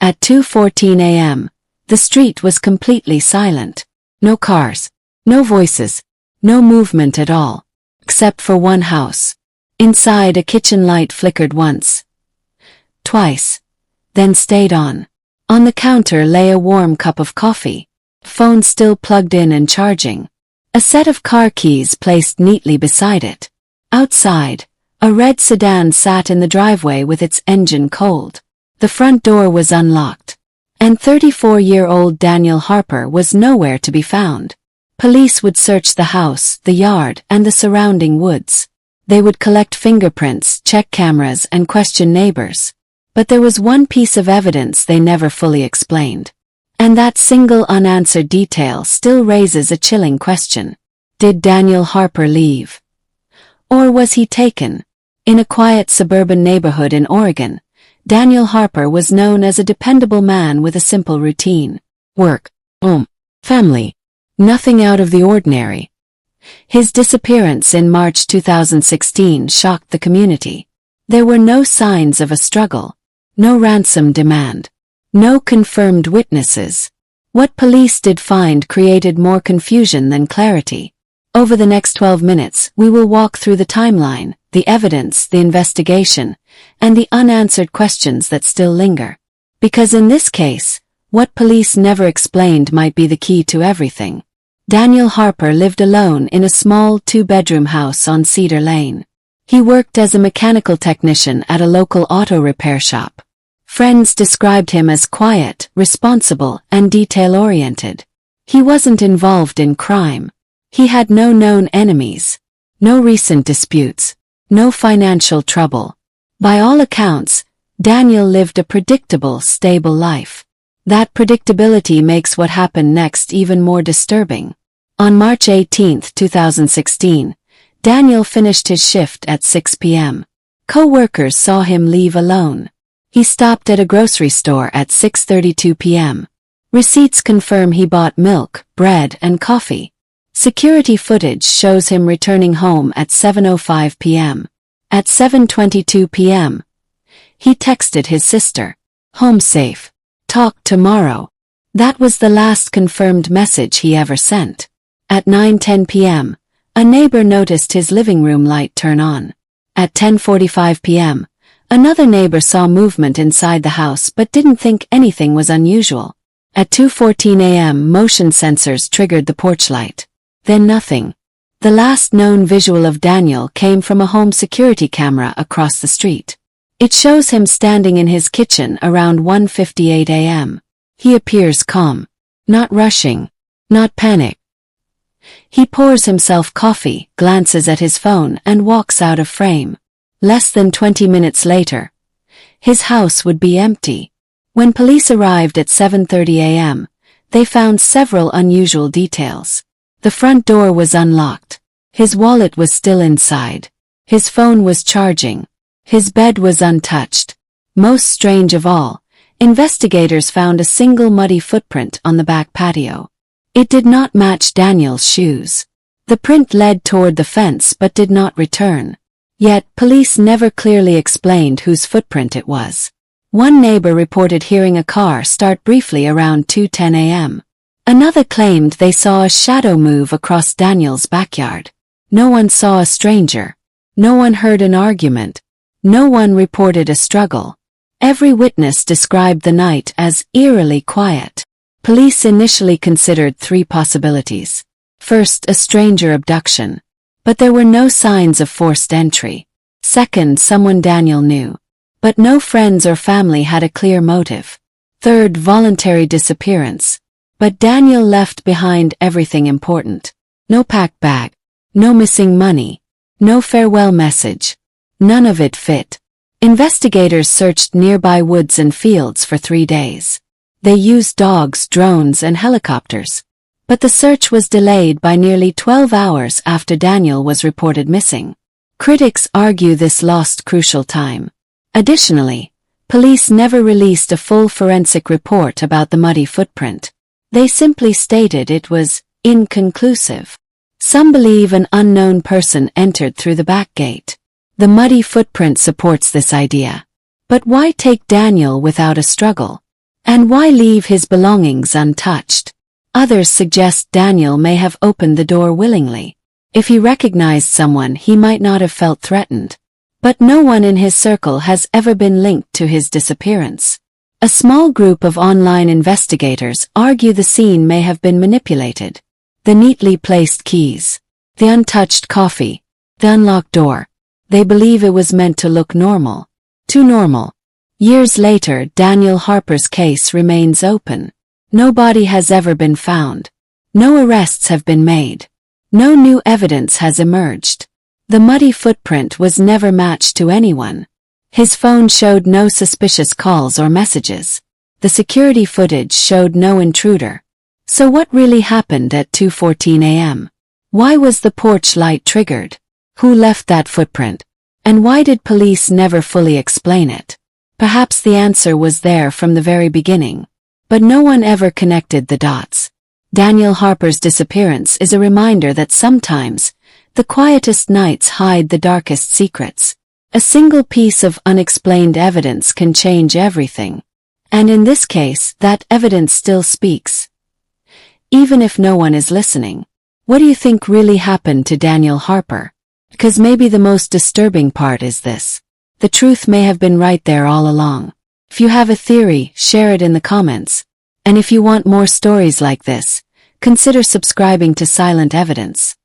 At 2:14 a.m., the street was completely silent. No cars, no voices, no movement at all, except for one house. Inside, a kitchen light flickered once, twice, then stayed on. On the counter lay a warm cup of coffee, phone still plugged in and charging. A set of car keys placed neatly beside it. Outside, a red sedan sat in the driveway with its engine cold. The front door was unlocked, and 34-year-old Daniel Harper was nowhere to be found. Police would search the house, the yard, and the surrounding woods. They would collect fingerprints, check cameras, and question neighbors. But there was one piece of evidence they never fully explained. And that single unanswered detail still raises a chilling question. Did Daniel Harper leave? Or was he taken? In a quiet suburban neighborhood in Oregon, Daniel Harper was known as a dependable man with a simple routine. Work, home, family. Nothing out of the ordinary. His disappearance in March 2016 shocked the community. There were no signs of a struggle, no ransom demand, no confirmed witnesses. What police did find created more confusion than clarity. Over the next 12 minutes, we will walk through the timeline, the evidence, the investigation, and the unanswered questions that still linger. Because in this case, what police never explained might be the key to everything. Daniel Harper lived alone in a small 2-bedroom house on Cedar Lane. He worked as a mechanical technician at a local auto repair shop. Friends described him as quiet, responsible, and detail-oriented. He wasn't involved in crime. He had no known enemies, no recent disputes, no financial trouble. By all accounts, Daniel lived a predictable, stable life. That predictability makes what happened next even more disturbing. On March 18, 2016, Daniel finished his shift at 6 p.m. Co-workers saw him leave alone. He stopped at a grocery store at 6:32 p.m. Receipts confirm he bought milk, bread, and coffee. Security footage shows him returning home at 7:05 p.m. At 7:22 p.m., he texted his sister, "Home safe. Talk tomorrow." That was the last confirmed message he ever sent. At 9:10 p.m., a neighbor noticed his living room light turn on. At 10:45 p.m., another neighbor saw movement inside the house but didn't think anything was unusual. At 2:14 a.m., motion sensors triggered the porch light. Then nothing. The last known visual of Daniel came from a home security camera across the street. It shows him standing in his kitchen around 1:58 a.m. He appears calm, not rushing, not panicked. He pours himself coffee, glances at his phone, and walks out of frame. Less than 20 minutes later, his house would be empty. When police arrived at 7:30 a.m., they found several unusual details. The front door was unlocked. His wallet was still inside. His phone was charging. His bed was untouched. Most strange of all, investigators found a single muddy footprint on the back patio. It did not match Daniel's shoes. The print led toward the fence but did not return. Yet, police never clearly explained whose footprint it was. One neighbor reported hearing a car start briefly around 2:10 a.m. Another claimed they saw a shadow move across Daniel's backyard. No one saw a stranger. No one heard an argument. No one reported a struggle. Every witness described the night as eerily quiet. Police initially considered 3 possibilities. First, a stranger abduction. But there were no signs of forced entry. Second, someone Daniel knew. But no friends or family had a clear motive. Third, voluntary disappearance. But Daniel left behind everything important. No packed bag. No missing money. No farewell message. None of it fit. Investigators searched nearby woods and fields for 3 days. They used dogs, drones, and helicopters. But the search was delayed by nearly 12 hours after Daniel was reported missing. Critics argue this lost crucial time. Additionally, police never released a full forensic report about the muddy footprint. They simply stated it was inconclusive. Some believe an unknown person entered through the back gate. The muddy footprint supports this idea. But why take Daniel without a struggle? And why leave his belongings untouched? Others suggest Daniel may have opened the door willingly. If he recognized someone, he might not have felt threatened. But no one in his circle has ever been linked to his disappearance. A small group of online investigators argue the scene may have been manipulated. The neatly placed keys, the untouched coffee, the unlocked door. They believe it was meant to look normal. Too normal. Years later, Daniel Harper's case remains open. No body has ever been found. No arrests have been made. No new evidence has emerged. The muddy footprint was never matched to anyone. His phone showed no suspicious calls or messages. The security footage showed no intruder. So what really happened at 2:14 a.m.? Why was the porch light triggered? Who left that footprint? And why did police never fully explain it? Perhaps the answer was there from the very beginning. But no one ever connected the dots. Daniel Harper's disappearance is a reminder that sometimes the quietest nights hide the darkest secrets. A single piece of unexplained evidence can change everything. And in this case, that evidence still speaks. Even if no one is listening. What do you think really happened to Daniel Harper? Because maybe the most disturbing part is this. The truth may have been right there all along. If you have a theory, share it in the comments. And if you want more stories like this, consider subscribing to Silent Evidence.